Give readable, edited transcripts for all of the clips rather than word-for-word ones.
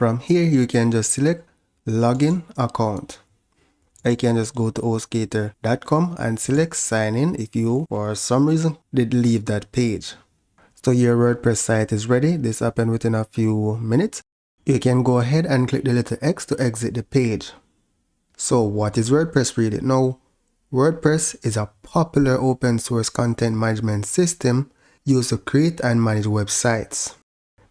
from here, you can just select login account. You can just go to hostgator.com and select sign in if you, for some reason, did leave that page. So your WordPress site is ready. This happened within a few minutes. You can go ahead and click the little X to exit the page. So what is WordPress really? Now, WordPress is a popular open source content management system used to create and manage websites.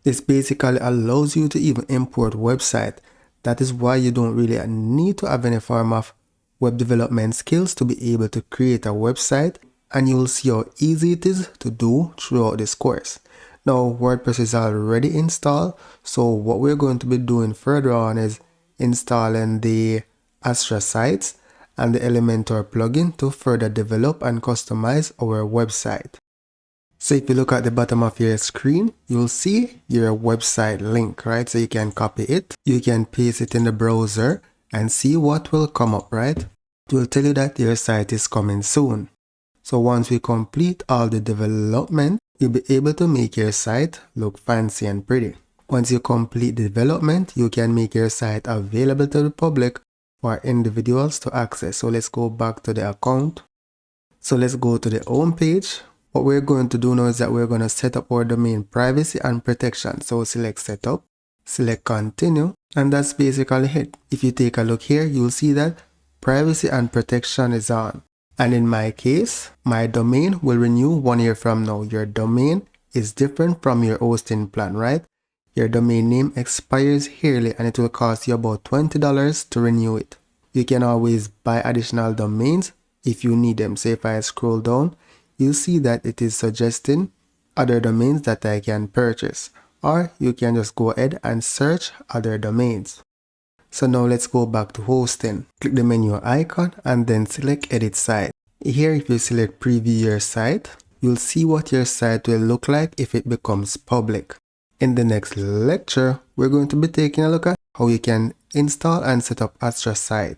This basically allows you to even import website. That is why you don't really need to have any form of web development skills to be able to create a website, and you will see how easy it is to do throughout this course. Now, WordPress is already installed, so what we're going to be doing further on is installing the Astra sites and the Elementor plugin to further develop and customize our website. So if you look at the bottom of your screen, you'll see your website link, right? So you can copy it, you can paste it in the browser and see what will come up, right? It will tell you that your site is coming soon. So once we complete all the development, you'll be able to make your site look fancy and pretty. Once you complete the development, you can make your site available to the public for individuals to access. So let's go back to the account. So let's go to the home page. What we're going to do now is that we're going to set up our domain privacy and protection. So select setup, select continue, and that's basically it. If you take a look here, you'll see that privacy and protection is on. And in my case, my domain will renew 1 year from now. Your domain is different from your hosting plan, right? Your domain name expires yearly and it will cost you about $20 to renew it. You can always buy additional domains if you need them. So if I scroll down, you'll see that it is suggesting other domains that I can purchase. Or you can just go ahead and search other domains. So now let's go back to hosting. Click the menu icon and then select edit site. Here, if you select preview your site, you'll see what your site will look like if it becomes public. In the next lecture, we're going to be taking a look at how you can install and set up Astra site.